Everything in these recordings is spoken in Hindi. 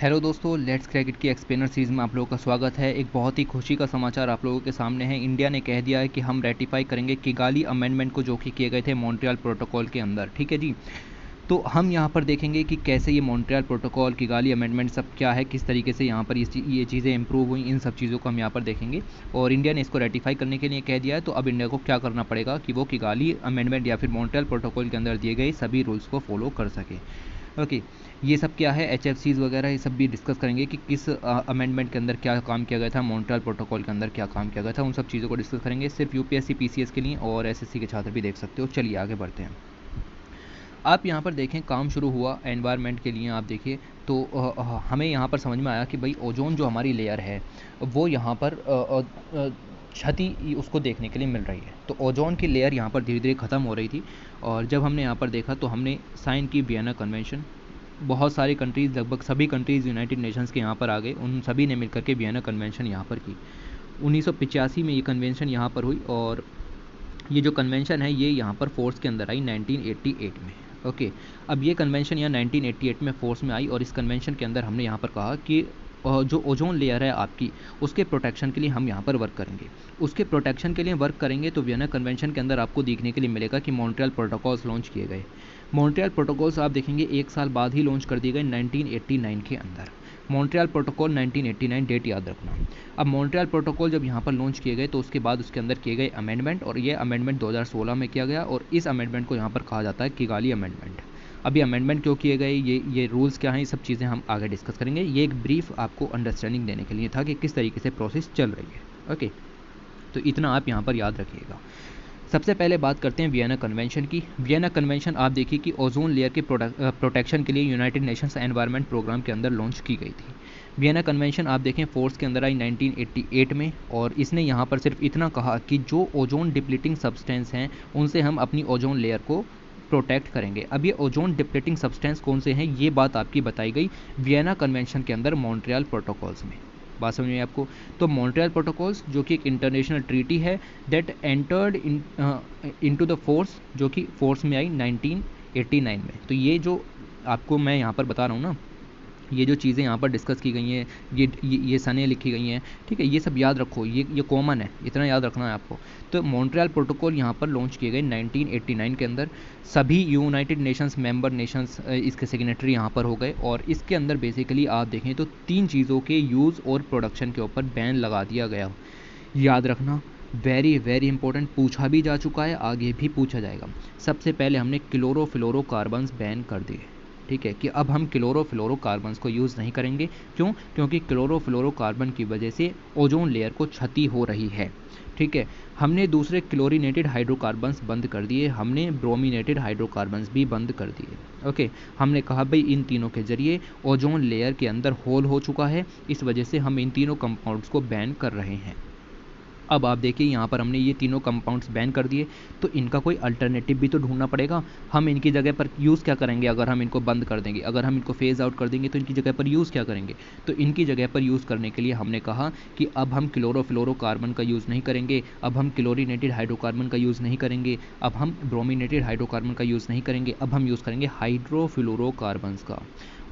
हेलो दोस्तों, लेट्स क्रैक इट की एक्सप्लेनर सीरीज़ में आप लोगों का स्वागत है। एक बहुत ही खुशी का समाचार आप लोगों के सामने है। इंडिया ने कह दिया है कि हम रेटिफाई करेंगे किगाली अमेंडमेंट को, जो कि किए गए थे मॉन्ट्रियल प्रोटोकॉल के अंदर। ठीक है जी। तो हम यहाँ पर देखेंगे कि कैसे ये मॉन्ट्रियल प्रोटोकॉल, किगाली अमेंडमेंट सब क्या है, किस तरीके से यहाँ पर ये चीज़ें इंप्रूव हुई, इन सब चीज़ों को हम यहाँ पर देखेंगे। और इंडिया ने इसको रेटिफाई करने के लिए कह दिया है, तो अब इंडिया को क्या करना पड़ेगा कि वो किगाली अमेंडमेंट या फिर मॉन्ट्रियल प्रोटोकॉल के अंदर दिए गए सभी रूल्स को फॉलो कर सके। ओके, ये सब क्या है, HFCs वगैरह, ये सब भी डिस्कस करेंगे कि किस अमेंडमेंट के अंदर क्या काम किया गया था, मॉन्ट्रियल प्रोटोकॉल के अंदर क्या काम किया गया था, उन सब चीज़ों को डिस्कस करेंगे। सिर्फ UPSC PCS के लिए और SSC के छात्र भी देख सकते हो। चलिए आगे बढ़ते हैं। आप यहाँ पर देखें, काम शुरू हुआ एनवायरनमेंट के लिए। आप देखिए तो हमें यहाँ पर समझ में आया कि भाई ओजोन जो हमारी लेयर है वो यहाँ पर क्षति उसको देखने के लिए मिल रही है। तो ओजोन की लेयर यहाँ पर धीरे धीरे ख़त्म हो रही थी। और जब हमने यहाँ पर देखा तो हमने साइन की वियना कन्वेंशन। बहुत सारी कंट्रीज़, लगभग सभी कंट्रीज़ यूनाइटेड नेशंस के यहाँ पर आ गए। उन सभी ने मिलकर के वियना कन्वेंशन यहाँ पर की। 1985 में ये कन्वेंशन यहाँ पर हुई और ये जो कन्वेंशन है ये यहाँ पर फोर्स के अंदर आई 1988 में। ओके, अब ये कन्वेंशन यहाँ 1988 में फोर्स में आई और इस कन्वेंशन के अंदर हमने यहाँ पर कहा कि जो ओजोन लेयर है आपकी, उसके प्रोटेक्शन के लिए हम यहाँ पर वर्क करेंगे। उसके प्रोटेक्शन के लिए वर्क करेंगे तो वियना कन्वेंशन के अंदर आपको देखने के लिए मिलेगा कि मॉन्ट्रियल प्रोटोकॉल्स लॉन्च किए गए। मॉन्ट्रियल प्रोटोकॉल्स आप देखेंगे 1 साल बाद ही लॉन्च कर दिए गए 1989 के अंदर। मॉन्ट्रियल प्रोटोकॉल 1989, डेट याद रखना। अब मॉन्ट्रियल प्रोटोकॉल जब यहाँ पर लॉन्च किए गए तो उसके बाद उसके अंदर किए गए अमेंडमेंट, और ये अमेंडमेंट 2016 में किया गया और इस अमेंडमेंट को यहाँ पर कहा जाता है किगाली अमेंडमेंट। अब ये अमेंडमेंट क्यों किए गए, ये रूल्स क्या हैं, ये सब चीज़ें हम आगे डिस्कस करेंगे। ये एक ब्रीफ आपको अंडरस्टैंडिंग देने के लिए था कि किस तरीके से प्रोसेस चल रही है। ओके, तो इतना आप यहाँ पर याद रखिएगा। सबसे पहले बात करते हैं वियना कन्वेंशन की। वियना कन्वेंशन आप देखिए कि ओजोन लेयर के प्रोटेक्शन के लिए यूनाइटेड नेशंस एनवायरनमेंट प्रोग्राम के अंदर लॉन्च की गई थी। वियना कन्वेंशन आप देखें फोर्स के अंदर आई 1988 में और इसने यहाँ पर सिर्फ इतना कहा कि जो ओजोन डिप्लीटिंग सब्सटेंस हैं उनसे हम अपनी ओजोन लेयर को प्रोटेक्ट करेंगे। अब ये ओजोन डिप्लीटिंग सब्सटेंस कौन से हैं, ये बात आपकी बताई गई वियना कन्वेंशन के अंदर मॉन्ट्रियल प्रोटोकॉल्स में। बात समझ में आपको? तो मॉन्ट्रियल प्रोटोकॉल्स जो कि एक इंटरनेशनल ट्रीटी है that entered into the force, जो कि फोर्स में आई 1989 में। तो ये जो आपको मैं यहाँ पर बता रहा हूँ ना, ये जो चीज़ें यहाँ पर डिस्कस की गई हैं, ये सनें लिखी गई हैं, ठीक है, ये सब याद रखो, ये कॉमन है, इतना याद रखना है आपको। तो मॉन्ट्रियल प्रोटोकॉल यहाँ पर लॉन्च किए गए 1989 के अंदर। सभी यूनाइटेड नेशंस मेंबर नेशंस इसके सिग्नेटरी यहाँ पर हो गए और इसके अंदर बेसिकली आप देखें तो 3 चीज़ों के यूज़ और प्रोडक्शन के ऊपर बैन लगा दिया गया। याद रखना, वेरी वेरी इंपॉर्टेंट, पूछा भी जा चुका है, आगे भी पूछा जाएगा। सबसे पहले हमने क्लोरोफ्लोरोकार्बन्स बैन कर दिए। ठीक है, कि अब हम क्लोरोफ्लोरोकार्बन्स को यूज़ नहीं करेंगे। क्यों? क्योंकि क्लोरोफ्लोरोकार्बन की वजह से ओजोन लेयर को क्षति हो रही है। ठीक है, हमने दूसरे क्लोरीनेटेड हाइड्रोकार्बन्स बंद कर दिए, हमने ब्रोमीनेटेड हाइड्रोकार्बन्स भी बंद कर दिए। ओके, हमने कहा भाई इन तीनों के जरिए ओजोन लेयर के अंदर होल हो चुका है, इस वजह से हम इन तीनों कंपाउंड्स को बैन कर रहे हैं। अब आप देखिए यहाँ पर हमने ये तीनों कंपाउंड्स बैन कर दिए, तो इनका कोई अल्टरनेटिव भी तो ढूंढना पड़ेगा। हम इनकी जगह पर यूज़ क्या करेंगे? अगर हम इनको बंद कर देंगे, अगर हम इनको फेज़ आउट कर देंगे, तो इनकी जगह पर यूज़ क्या करेंगे? तो इनकी जगह पर यूज़ करने के लिए हमने कहा कि अब हम क्लोरोफ्लोरोकार्बन का यूज़ नहीं करेंगे, अब हम क्लोरीनेटेड हाइड्रोकार्बन का यूज़ नहीं करेंगे, अब हम ब्रोमीनेटेड हाइड्रोकार्बन का यूज़ नहीं करेंगे, अब हम यूज़ करेंगे हाइड्रोफ्लोरोकार्बन्स का।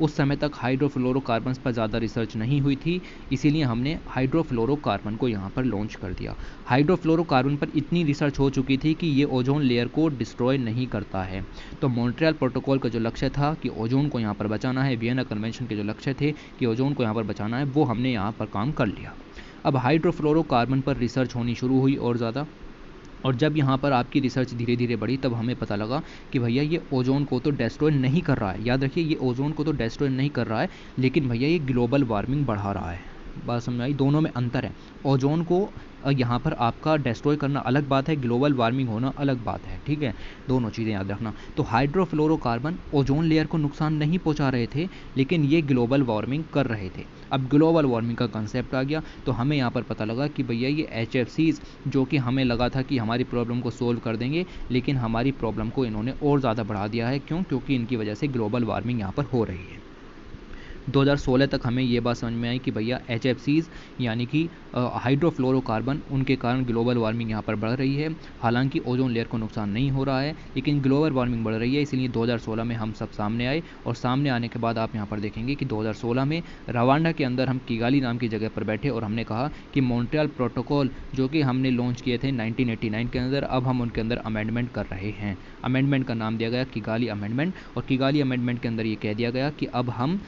उस समय तक हाइड्रोफ्लोरोकार्बन्स पर ज़्यादा रिसर्च नहीं हुई थी, इसीलिए हमने हाइड्रोफ्लोरोकार्बन को यहाँ पर लॉन्च कर दिया। हाइड्रोफ्लोरोकार्बन पर इतनी रिसर्च हो चुकी थी कि ये ओजोन लेयर को डिस्ट्रॉय नहीं करता है। तो मॉन्ट्रियल प्रोटोकॉल का जो लक्ष्य था कि ओजोन को यहाँ पर बचाना है, वियना कन्वेंशन के जो लक्ष्य थे कि ओजोन को यहाँ पर बचाना है, वो हमने यहाँ पर काम कर लिया। अब हाइड्रोफ्लोरोकार्बन पर रिसर्च होनी शुरू हुई और ज़्यादा, और जब यहाँ पर आपकी रिसर्च धीरे धीरे बढ़ी तब हमें पता लगा कि भैया ये ओजोन को तो डिस्ट्रॉय नहीं कर रहा है। याद रखिए, ये ओजोन को तो डिस्ट्रॉय नहीं कर रहा है, लेकिन भैया ये ग्लोबल वार्मिंग बढ़ा रहा है। बात समझ आई? दोनों में अंतर है। ओजोन को यहाँ पर आपका डिस्ट्रॉय करना अलग बात है, ग्लोबल वार्मिंग होना अलग बात है। ठीक है, दोनों चीज़ें याद रखना। तो हाइड्रोफ्लोरोकार्बन ओजोन लेयर को नुकसान नहीं पहुँचा रहे थे, लेकिन ये ग्लोबल वार्मिंग कर रहे थे। अब ग्लोबल वार्मिंग का कंसेप्ट आ गया, तो हमें यहाँ पर पता लगा कि भैया ये HFCs, जो कि हमें लगा था कि हमारी प्रॉब्लम को सोल्व कर देंगे, लेकिन हमारी प्रॉब्लम को इन्होंने और ज़्यादा बढ़ा दिया है। क्यों? क्योंकि इनकी वजह से ग्लोबल वार्मिंग यहाँ पर हो रही है। 2016 तक हमें ये बात समझ में आई कि भैया HFCs यानी कि हाइड्रोफ्लोरोकार्बन, उनके कारण ग्लोबल वार्मिंग यहाँ पर बढ़ रही है। हालांकि ओजोन लेयर को नुकसान नहीं हो रहा है, लेकिन ग्लोबल वार्मिंग बढ़ रही है। इसलिए 2016 में हम सब सामने आए, और सामने आने के बाद आप यहाँ पर देखेंगे कि 2016 में रवांडा के अंदर हम किगाली नाम की जगह पर बैठे और हमने कहा कि मॉन्ट्रियल प्रोटोकॉल जो कि हमने लॉन्च किए थे 1989 के अंदर, अब हम उनके अंदर अमेंडमेंट कर रहे हैं। अमेंडमेंट का नाम दिया गया किगाली अमेंडमेंट, और किगाली अमेंडमेंट के अंदर ये कह दिया गया कि अब हम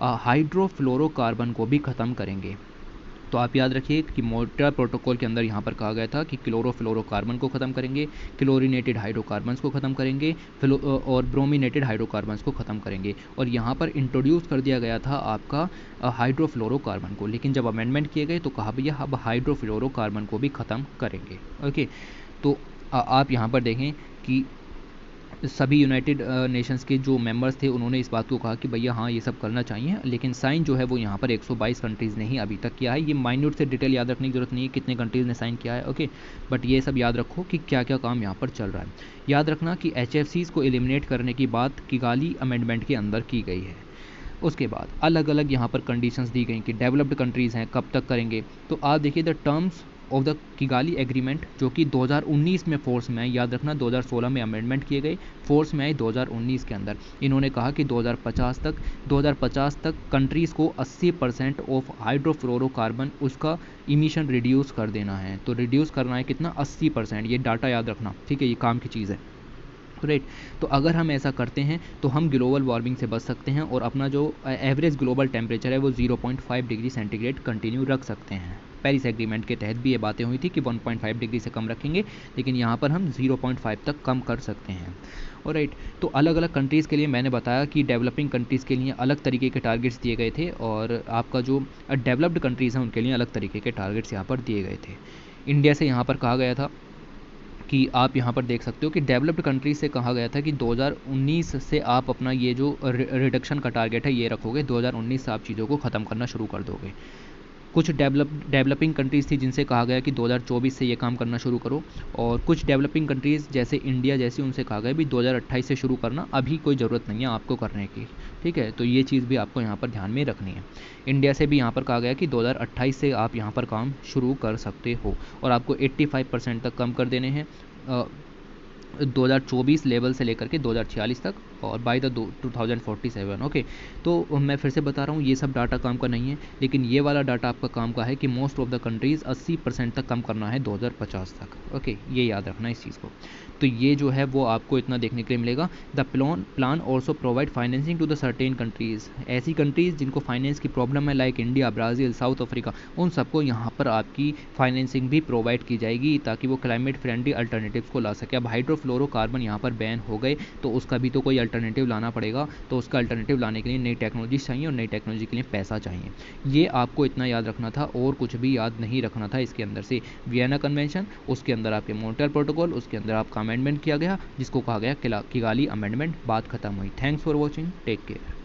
हाइड्रोफ्लोरोकार्बन को भी ख़त्म करेंगे। तो आप याद रखिए कि मॉन्ट्रियल प्रोटोकॉल के अंदर यहाँ पर कहा गया था कि क्लोरोफ्लोरोकार्बन को ख़त्म करेंगे, क्लोरीनेटेड हाइड्रोकार्बन्स को ख़त्म करेंगे, और ब्रोमिनेटेड हाइड्रोकार्बन्स को ख़त्म करेंगे। और यहाँ पर इंट्रोड्यूस कर दिया गया था आपका हाइड्रोफ्लोरोकार्बन को, लेकिन जब अमेंडमेंट किए गए तो कहा भैया अब हाइड्रोफ्लोरोकार्बन को भी ख़त्म करेंगे। ओके, तो आप यहाँ पर देखें कि सभी यूनाइटेड नेशंस के जो मेंबर्स थे उन्होंने इस बात को कहा कि भैया हाँ ये सब करना चाहिए, लेकिन साइन जो है वो यहाँ पर 122 कंट्रीज़ ने ही अभी तक किया है। ये माइन्यूट से डिटेल याद रखने की जरूरत नहीं है कितने कंट्रीज़ ने साइन किया है, ओके, बट ये सब याद रखो कि क्या क्या काम यहाँ पर चल रहा है। याद रखना कि HFCs को एलिमिनेट करने की बात किगाली अमेंडमेंट के अंदर की गई है। उसके बाद अलग अलग यहाँ पर कंडीशंस दी गई कि डेवलप्ड कंट्रीज़ हैं कब तक करेंगे। तो आप देखिए the terms of the Kigali agreement जो कि 2019 में फोर्स में आए, याद रखना 2016 में अमेंडमेंट किए गए, फोर्स में आए 2019 के अंदर। इन्होंने कहा कि 2050 तक कंट्रीज़ को 80% ऑफ हाइड्रोफ्लोरोकार्बन उसका इमिशन रिड्यूस कर देना है। तो रिड्यूस करना है कितना, 80%। ये डाटा याद रखना, ठीक है, ये काम की चीज़ है, राइट। तो अगर हम ऐसा करते हैं तो हम ग्लोबल वार्मिंग से बच सकते हैं और अपना जो एवरेज ग्लोबल टेम्परेचर है वो 0.5 डिग्री सेंटीग्रेड कंटिन्यू रख सकते हैं। पेरिस एग्रीमेंट के तहत भी ये बातें हुई थी कि 1.5 डिग्री से कम रखेंगे, लेकिन यहाँ पर हम 0.5 तक कम कर सकते हैं। और राइट, तो अलग अलग कंट्रीज़ के लिए मैंने बताया कि डेवलपिंग कंट्रीज़ के लिए अलग तरीके के टारगेट्स दिए गए थे, और आपका जो डेवलप्ड कंट्रीज़ हैं उनके लिए अलग तरीके के टारगेट्स यहाँ पर दिए गए थे। इंडिया से यहाँ पर कहा गया था कि आप यहाँ पर देख सकते हो कि डेवलप्ड कंट्रीज से कहा गया था कि 2019 से आप अपना ये जो रिडक्शन का टारगेट है ये रखोगे, 2019 से आप चीज़ों को ख़त्म करना शुरू कर दोगे। कुछ डेवलपिंग कंट्रीज़ थी जिनसे कहा गया कि 2024 से ये काम करना शुरू करो, और कुछ डेवलपिंग कंट्रीज़ जैसे इंडिया जैसी उनसे कहा गया भी 2028 से शुरू करना, अभी कोई ज़रूरत नहीं है आपको करने की, ठीक है। तो ये चीज़ भी आपको यहाँ पर ध्यान में रखनी है। इंडिया से भी यहाँ पर कहा गया कि 2028 से आप यहाँ पर काम शुरू कर सकते हो, और आपको 85% तक कम कर देने हैं 2024 लेवल से लेकर के 2046 तक, और बाय द 2047। ओके, तो मैं फिर से बता रहा हूँ ये सब डाटा काम का नहीं है, लेकिन ये वाला डाटा आपका काम का है कि मोस्ट ऑफ द कंट्रीज़ 80% तक कम करना है 2050 तक। ओके, ये याद रखना इस चीज़ को। तो ये जो है वो आपको इतना देखने के लिए मिलेगा। The plan also provide financing to the certain countries, ऐसी कंट्रीज़ जिनको फाइनेंस की प्रॉब्लम है like India, Brazil, South Africa, उन सबको यहाँ पर आपकी फाइनेंसिंग भी प्रोवाइड की जाएगी ताकि वो क्लाइमेट फ्रेंडली अल्टरनेटिव्स को ला सके। अब हाइड्रोफ्लोरोकार्बन यहाँ पर बैन हो गए तो उसका भी तो कोई अल्टरनेटिव लाना पड़ेगा, तो उसका अल्टरनेटिव लाने के लिए नई टेक्नोलॉजी चाहिए, और नई टेक्नोलॉजी के लिए पैसा चाहिए। ये आपको इतना याद रखना था और कुछ भी याद नहीं रखना था इसके अंदर से। वियना कन्वेंशन, उसके अंदर आपके मॉन्ट्रियल प्रोटोकॉल, उसके अंदर आपका अमेंडमेंट किया गया जिसको कहा गया किगाली अमेंडमेंट, बात खत्म हुई। Thanks for watching, take care.